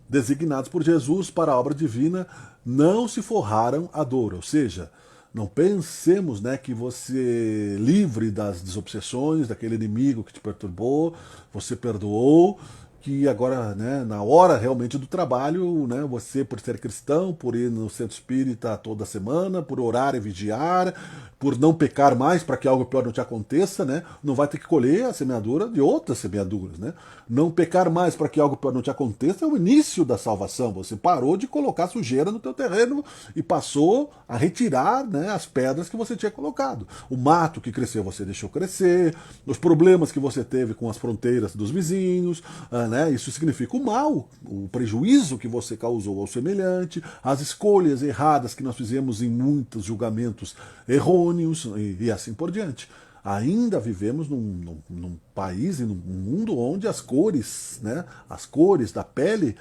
Designados por Jesus para a obra divina, não se forraram a dor. Ou seja, não pensemos, né, que você, livre das desobsessões, daquele inimigo que te perturbou, você perdoou, que agora, né, na hora realmente do trabalho, né, você, por ser cristão, por ir no centro espírita toda semana, por orar e vigiar, por não pecar mais para que algo pior não te aconteça, né, não vai ter que colher a semeadura de outras semeaduras. Né? Não pecar mais para que algo pior não te aconteça é o início da salvação. Você parou de colocar sujeira no teu terreno e passou a retirar, né, as pedras que você tinha colocado. O mato que cresceu você deixou crescer, os problemas que você teve com as fronteiras dos vizinhos, né, isso significa o mal, o prejuízo que você causou ao semelhante, as escolhas erradas que nós fizemos em muitos julgamentos errôneos e assim por diante. Ainda vivemos num país e num mundo onde as cores, né, as cores da pele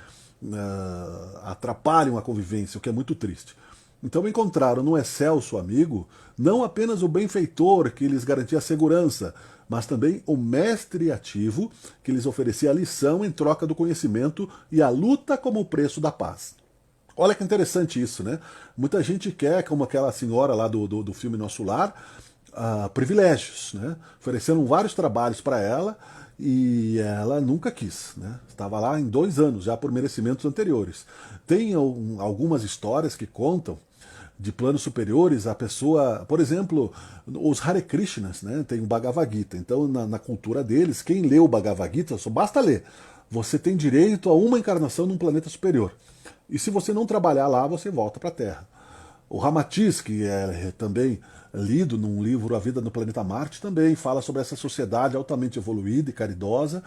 atrapalham a convivência, o que é muito triste. Então encontraram no excelso amigo não apenas o benfeitor que lhes garantia segurança, mas também o mestre ativo que lhes oferecia a lição em troca do conhecimento e a luta como preço da paz. Olha que interessante isso, né? Muita gente quer, como aquela senhora lá do filme Nosso Lar, privilégios, né? Ofereceram vários trabalhos para ela e ela nunca quis, né? Estava lá em 2 anos já por merecimentos anteriores. Tem algumas histórias que contam de planos superiores, a pessoa, por exemplo, os Hare Krishnas, né, tem o Bhagavad Gita, então na cultura deles, quem lê o Bhagavad Gita, só basta ler, você tem direito a uma encarnação num planeta superior, e se você não trabalhar lá, você volta para a Terra. O Ramatiz, que é também lido num livro A Vida no Planeta Marte, também fala sobre essa sociedade altamente evoluída e caridosa,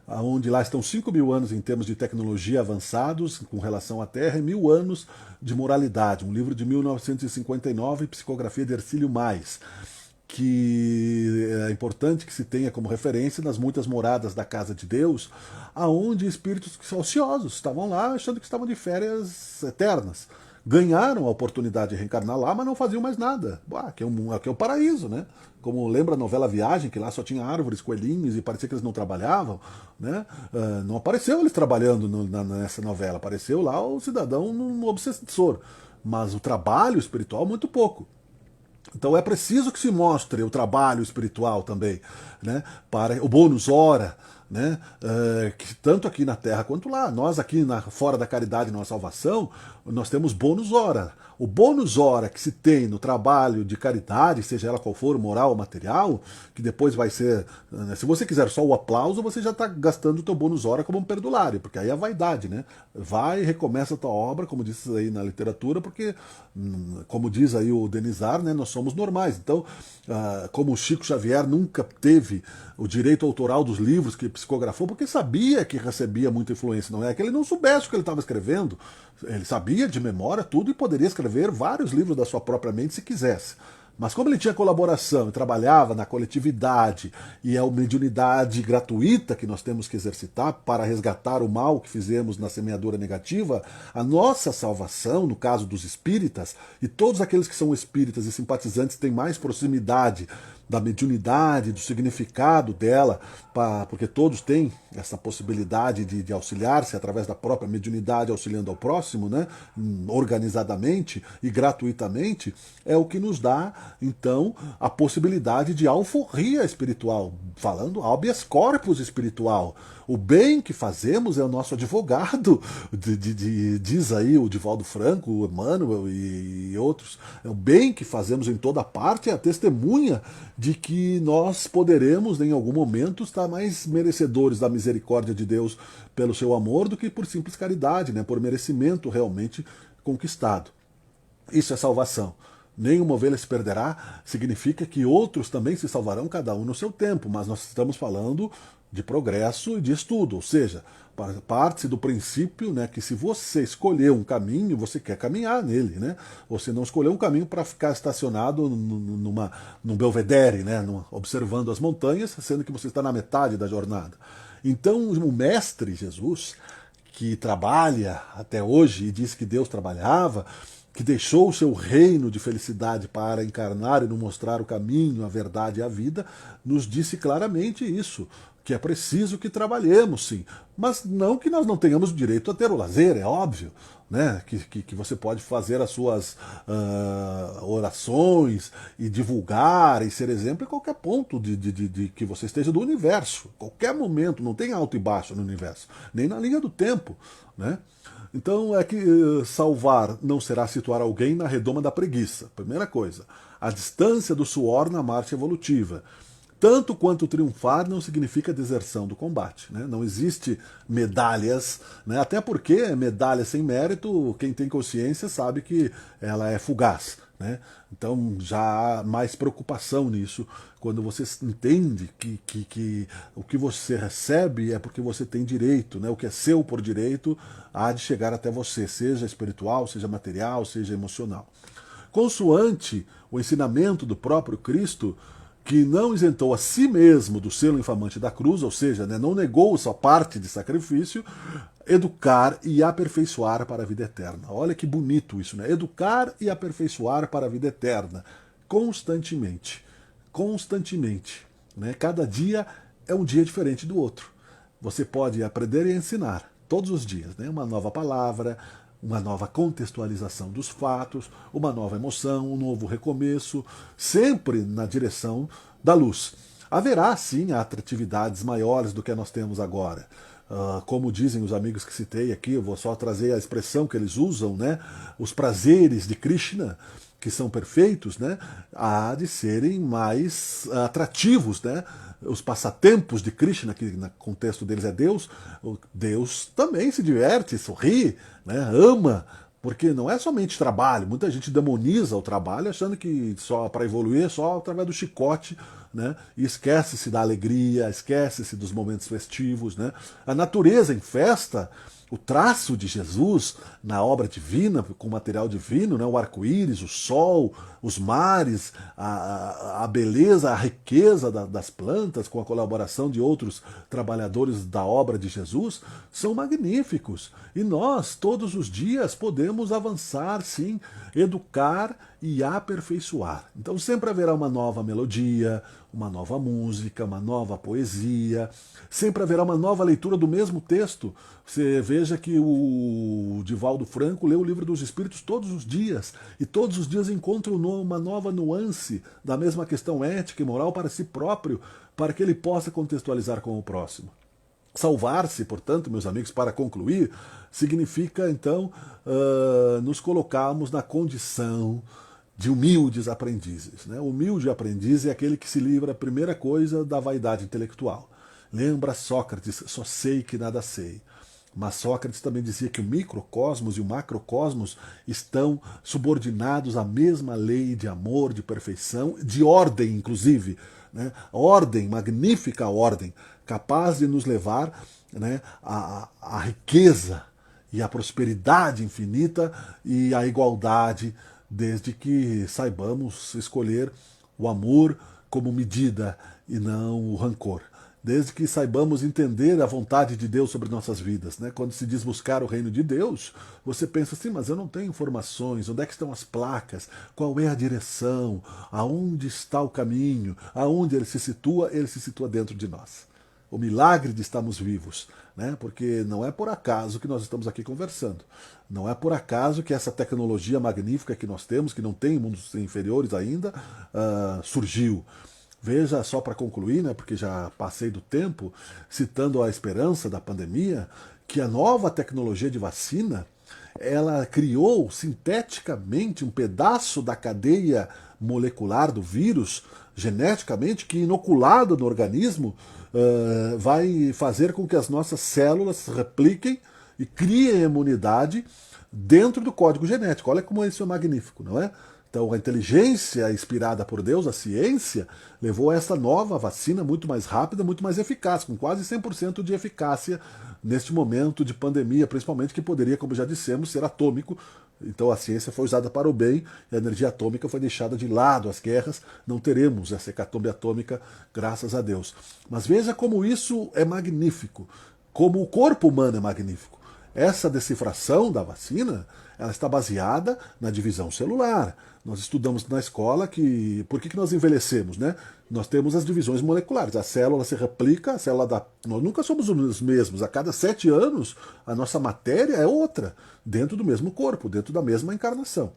onde lá estão 5.000 anos em termos de tecnologia avançados com relação à Terra e 1.000 anos de moralidade. Um livro de 1959, psicografia de Ercílio Mais, que é importante que se tenha como referência nas muitas moradas da casa de Deus, aonde espíritos que são ociosos estavam lá achando que estavam de férias eternas. Ganharam a oportunidade de reencarnar lá, mas não faziam mais nada. Aqui é o paraíso, né? Como lembra a novela Viagem, que lá só tinha árvores, coelhinhos, e parecia que eles não trabalhavam, né? Não apareceu eles trabalhando nessa novela, apareceu lá o cidadão no obsessor. Mas o trabalho espiritual, muito pouco. Então é preciso que se mostre o trabalho espiritual também, né? Para o bônus hora, né? Que tanto aqui na Terra quanto lá. Nós aqui fora da caridade e na salvação, nós temos bônus hora. O bônus hora que se tem no trabalho de caridade, seja ela qual for, moral ou material, que depois vai ser... Se você quiser só o aplauso, você já está gastando o teu bônus hora como um perdulário, porque aí é a vaidade, né? Vai e recomeça a tua obra, como diz aí na literatura, porque, como diz aí o Denizar, né, nós somos normais. Então, como o Chico Xavier nunca teve o direito autoral dos livros que psicografou, porque sabia que recebia muita influência, não é que ele não soubesse o que ele estava escrevendo, ele sabia de memória tudo e poderia escrever vários livros da sua própria mente se quisesse. Mas como ele tinha colaboração e trabalhava na coletividade e a mediunidade gratuita que nós temos que exercitar para resgatar o mal que fizemos na semeadura negativa, a nossa salvação, no caso dos espíritas, e todos aqueles que são espíritas e simpatizantes têm mais proximidade da mediunidade, do significado dela, porque todos têm essa possibilidade de auxiliar-se através da própria mediunidade, auxiliando ao próximo, né, organizadamente e gratuitamente, é o que nos dá, então, a possibilidade de alforria espiritual, falando habeas corpus espiritual. O bem que fazemos é o nosso advogado, diz aí o Divaldo Franco, o Emmanuel e outros. O bem que fazemos em toda parte é a testemunha de que nós poderemos, em algum momento, estar mais merecedores da misericórdia de Deus pelo seu amor do que por simples caridade, né? Por merecimento realmente conquistado. Isso é salvação. Nenhuma ovelha se perderá, significa que outros também se salvarão, cada um no seu tempo, mas nós estamos falando de progresso e de estudo, ou seja, parte-se do princípio, né, que se você escolher um caminho, você quer caminhar nele, né? Você não escolheu um caminho para ficar estacionado num belvedere, né, observando as montanhas, sendo que você está na metade da jornada. Então, o Mestre Jesus, que trabalha até hoje e diz que Deus trabalhava, que deixou o seu reino de felicidade para encarnar e nos mostrar o caminho, a verdade e a vida, nos disse claramente isso, que é preciso que trabalhemos, sim, mas não que nós não tenhamos o direito a ter o lazer, é óbvio, né? Que você pode fazer as suas orações e divulgar e ser exemplo em qualquer ponto de que você esteja do universo, qualquer momento, não tem alto e baixo no universo, nem na linha do tempo, né? Então é que salvar não será situar alguém na redoma da preguiça. Primeira coisa, a distância do suor na marcha evolutiva. Tanto quanto triunfar não significa deserção do combate, né? Não existe medalhas, né? Até porque medalha sem mérito, quem tem consciência sabe que ela é fugaz, né? Então já há mais preocupação nisso, quando você entende que o que você recebe é porque você tem direito, né? O que é seu por direito há de chegar até você, seja espiritual, seja material, seja emocional. Consoante o ensinamento do próprio Cristo, que não isentou a si mesmo do selo infamante da cruz, ou seja, né, não negou sua parte de sacrifício, educar e aperfeiçoar para a vida eterna. Olha que bonito isso, né? Educar e aperfeiçoar para a vida eterna, constantemente. Constantemente. Né? Cada dia é um dia diferente do outro. Você pode aprender e ensinar todos os dias, né? Uma nova palavra, uma nova contextualização dos fatos, uma nova emoção, um novo recomeço, sempre na direção da luz. Haverá, sim, atratividades maiores do que nós temos agora. Como dizem os amigos que citei aqui, eu vou só trazer a expressão que eles usam, né? Os prazeres de Krishna, que são perfeitos, né? Há de serem mais atrativos, né? Os passatempos de Krishna, que no contexto deles é Deus, Deus também se diverte, sorri, né? Ama, porque não é somente trabalho. Muita gente demoniza o trabalho achando que só para evoluir é só através do chicote, né? E esquece-se da alegria, esquece-se dos momentos festivos, né? A natureza em festa, o traço de Jesus na obra divina, com material divino, né? O arco-íris, o sol, os mares, a beleza, a riqueza das plantas, com a colaboração de outros trabalhadores da obra de Jesus, são magníficos. E nós, todos os dias, podemos avançar, sim, educar e aperfeiçoar. Então sempre haverá uma nova melodia, uma nova música, uma nova poesia, sempre haverá uma nova leitura do mesmo texto. Você veja que o Divaldo Franco lê o Livro dos Espíritos todos os dias, e todos os dias encontra uma nova nuance da mesma questão ética e moral para si próprio, para que ele possa contextualizar com o próximo. Salvar-se, portanto, meus amigos, para concluir, significa, então, nos colocarmos na condição de humildes aprendizes. Né? O humilde aprendiz é aquele que se livra, primeira coisa, da vaidade intelectual. Lembra Sócrates, só sei que nada sei. Mas Sócrates também dizia que o microcosmos e o macrocosmos estão subordinados à mesma lei de amor, de perfeição, de ordem, inclusive. Né? Ordem, magnífica ordem, capaz de nos levar, né, à riqueza e à prosperidade infinita e à igualdade, desde que saibamos escolher o amor como medida e não o rancor. Desde que saibamos entender a vontade de Deus sobre nossas vidas. Né? Quando se diz buscar o reino de Deus, você pensa assim, mas eu não tenho informações, onde é que estão as placas, qual é a direção, aonde está o caminho, aonde ele se situa dentro de nós. O milagre de estarmos vivos, né? Porque não é por acaso que nós estamos aqui conversando. Não é por acaso que essa tecnologia magnífica que nós temos, que não tem em mundos inferiores ainda, surgiu. Veja, só para concluir, né, porque já passei do tempo, citando a esperança da pandemia, que a nova tecnologia de vacina ela criou sinteticamente um pedaço da cadeia molecular do vírus, geneticamente, que inoculado no organismo, vai fazer com que as nossas células se repliquem e criem imunidade dentro do código genético. Olha como isso é magnífico, não é? Então, a inteligência inspirada por Deus, a ciência, levou a essa nova vacina muito mais rápida, muito mais eficaz, com quase 100% de eficácia neste momento de pandemia, principalmente, que poderia, como já dissemos, ser atômico. Então, a ciência foi usada para o bem e a energia atômica foi deixada de lado. As guerras, não teremos essa hecatombe atômica, graças a Deus. Mas veja como isso é magnífico, como o corpo humano é magnífico. Essa decifração da vacina, ela está baseada na divisão celular. Nós estudamos na escola que... Por que nós envelhecemos, né? Nós temos as divisões moleculares. A célula se replica, a célula da... Nós nunca somos os mesmos. A cada 7 anos, a nossa matéria é outra, dentro do mesmo corpo, dentro da mesma encarnação.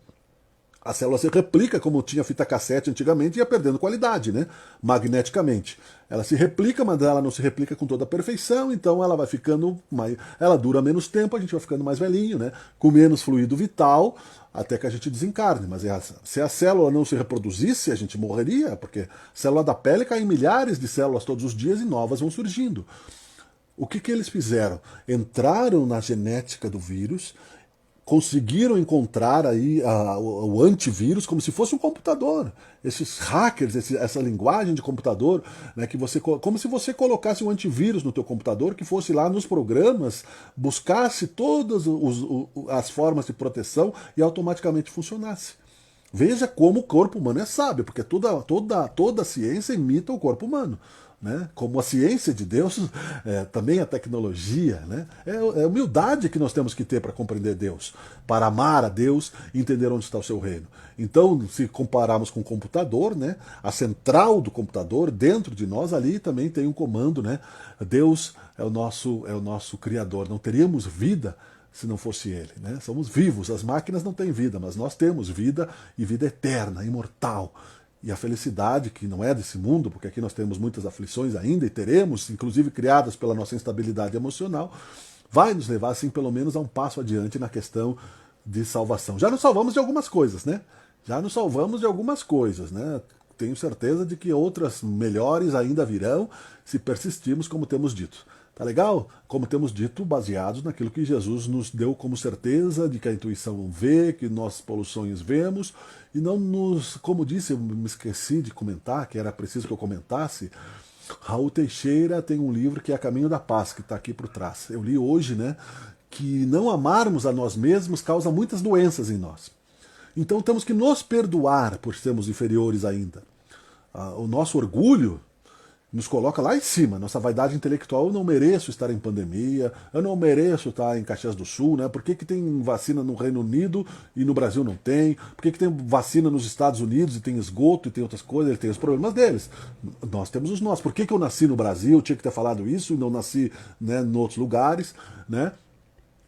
A célula se replica, como tinha fita cassete antigamente, e ia perdendo qualidade, né? Magneticamente. Ela se replica, mas ela não se replica com toda a perfeição, então ela vai ficando mais. Ela dura menos tempo, a gente vai ficando mais velhinho, né? Com menos fluido vital, até que a gente desencarne. Mas se a célula não se reproduzisse, a gente morreria, porque a célula da pele cai em milhares de células todos os dias e novas vão surgindo. O que eles fizeram? Entraram na genética do vírus, conseguiram encontrar aí o antivírus como se fosse um computador. Esses hackers, essa linguagem de computador, né, que você, como se você colocasse um antivírus no teu computador, que fosse lá nos programas, buscasse todas as formas de proteção e automaticamente funcionasse. Veja como o corpo humano é sábio, porque toda a ciência imita o corpo humano. Né? Como a ciência de Deus, também a tecnologia, né? É humildade que nós temos que ter para compreender Deus, para amar a Deus e entender onde está o seu reino. Então, se compararmos com o computador, né? A central do computador, dentro de nós, ali também tem um comando, né? Deus é o nosso Criador. Não teríamos vida se não fosse Ele. Né? Somos vivos, as máquinas não têm vida, mas nós temos vida e vida eterna, imortal. E a felicidade, que não é desse mundo, porque aqui nós temos muitas aflições ainda e teremos, inclusive criadas pela nossa instabilidade emocional, vai nos levar, assim, pelo menos a um passo adiante na questão de salvação. Já nos salvamos de algumas coisas, né? Já nos salvamos de algumas coisas, né? Tenho certeza de que outras melhores ainda virão se persistirmos como temos dito. Tá legal? Como temos dito, baseados naquilo que Jesus nos deu como certeza de que a intuição vê, que nós pelos sonhos vemos, e não nos, como disse, eu me esqueci de comentar, que era preciso que eu comentasse, Raul Teixeira tem um livro que é A Caminho da Paz, que está aqui por trás. Eu li hoje, né, que não amarmos a nós mesmos causa muitas doenças em nós. Então temos que nos perdoar por sermos inferiores ainda. O nosso orgulho nos coloca lá em cima, nossa vaidade intelectual. Eu não mereço estar em pandemia, eu não mereço estar em Caxias do Sul, né? Por que tem vacina no Reino Unido e no Brasil não tem? Por que tem vacina nos Estados Unidos e tem esgoto e tem outras coisas? Eles têm os problemas deles. Nós temos os nossos. Por que eu nasci no Brasil, tinha que ter falado isso, e não nasci, né, em outros lugares, né?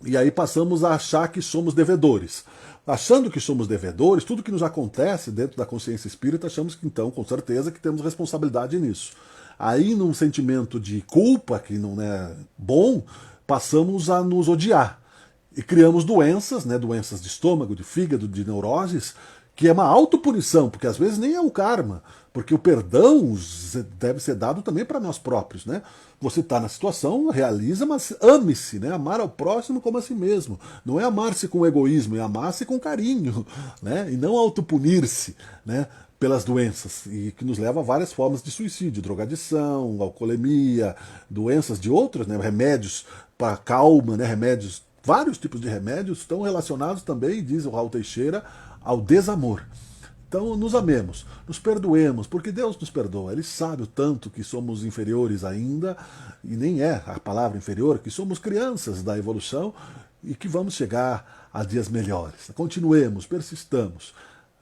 E aí passamos a achar que somos devedores. Achando que somos devedores, tudo que nos acontece dentro da consciência espírita, achamos que então, com certeza, que temos responsabilidade nisso. Aí, num sentimento de culpa, que não é bom, passamos a nos odiar. E criamos doenças, né, doenças de estômago, de fígado, de neuroses, que é uma autopunição, porque às vezes nem é o karma, porque o perdão deve ser dado também para nós próprios. Né? Você está na situação, realiza, mas ame-se, né? Amar ao próximo como a si mesmo. Não é amar-se com egoísmo, é amar-se com carinho, né? E não autopunir-se, né, pelas doenças, e que nos leva a várias formas de suicídio, drogadição, alcoolemia, doenças de outras, né, remédios para calma, né, remédios, vários tipos de remédios estão relacionados também, diz o Raul Teixeira, ao desamor. Então nos amemos, nos perdoemos, porque Deus nos perdoa. Ele sabe o tanto que somos inferiores ainda, e nem é a palavra inferior, que somos crianças da evolução e que vamos chegar a dias melhores. Continuemos, persistamos.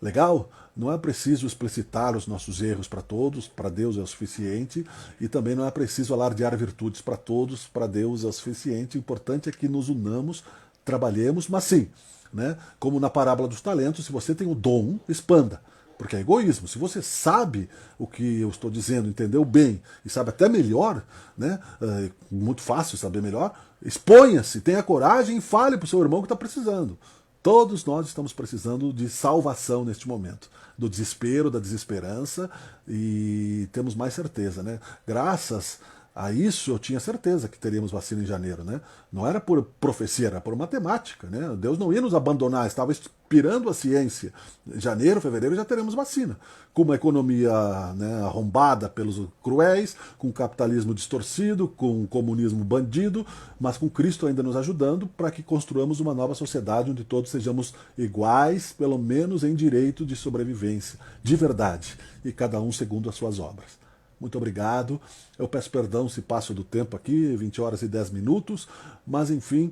Legal? Não é preciso explicitar os nossos erros para todos, para Deus é o suficiente, e também não é preciso alardear virtudes para todos, para Deus é o suficiente. O importante é que nos unamos, trabalhemos, mas sim, né, como na parábola dos talentos, se você tem o dom, expanda. porque é egoísmo. Se você sabe o que eu estou dizendo, entendeu bem e sabe até melhor, né? É muito fácil saber melhor, exponha-se, tenha coragem e fale para o seu irmão que está precisando. Todos nós estamos precisando de salvação neste momento, do desespero, da desesperança, e temos mais certeza, né? Graças a isso eu tinha certeza que teríamos vacina em janeiro, né? Não era por profecia, era por matemática, né? Deus não ia nos abandonar, estava inspirando a ciência. Em janeiro, fevereiro já teremos vacina. Com uma economia, né, arrombada pelos cruéis, com um capitalismo distorcido, com um comunismo bandido, mas com Cristo ainda nos ajudando para que construamos uma nova sociedade onde todos sejamos iguais, pelo menos em direito de sobrevivência, de verdade, e cada um segundo as suas obras. Muito obrigado. Eu peço perdão se passo do tempo aqui, 20 horas e 10 minutos, mas enfim,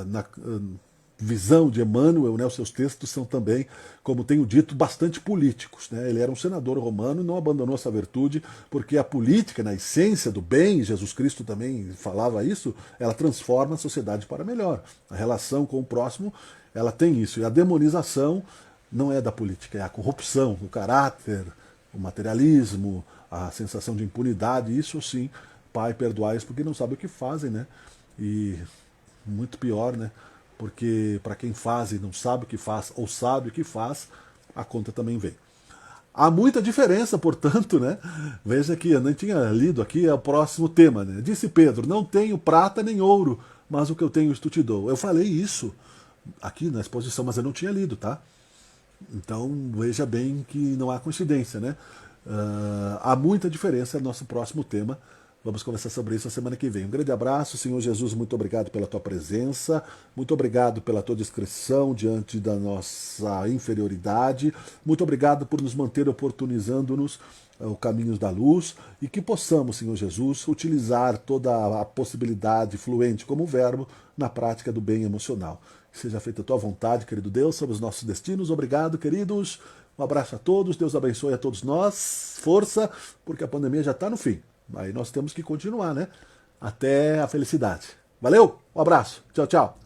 na visão de Emmanuel, né, os seus textos são também, como tenho dito, bastante políticos, né? Ele era um senador romano e não abandonou essa virtude, porque a política, na essência do bem, Jesus Cristo também falava isso, ela transforma a sociedade para melhor. A relação com o próximo, ela tem isso. E a demonização não é da política, é a corrupção, o caráter, o materialismo, a sensação de impunidade. Isso sim, Pai, perdoai-os porque não sabem o que fazem, né? E muito pior, né? Porque para quem faz e não sabe o que faz, ou sabe o que faz, a conta também vem. Há muita diferença, portanto, né? Veja que eu nem tinha lido aqui, é o próximo tema, né? Disse Pedro, não tenho prata nem ouro, mas o que eu tenho isto te dou. Eu falei isso aqui na exposição, mas eu não tinha lido, tá? Então veja bem que não há coincidência, né? Há muita diferença, é nosso próximo tema. Vamos conversar sobre isso na semana que vem. Um grande abraço, Senhor Jesus, muito obrigado pela tua presença, muito obrigado pela tua discrição diante da nossa inferioridade, muito obrigado por nos manter oportunizando-nos o caminho da luz, e que possamos, Senhor Jesus, utilizar toda a possibilidade fluente como verbo na prática do bem emocional. Que seja feita a tua vontade, querido Deus, sobre os nossos destinos. Obrigado, queridos. Um abraço a todos. Deus abençoe a todos nós. Força, porque a pandemia já está no fim. Aí nós temos que continuar, né? Até a felicidade. Valeu, um abraço. Tchau, tchau.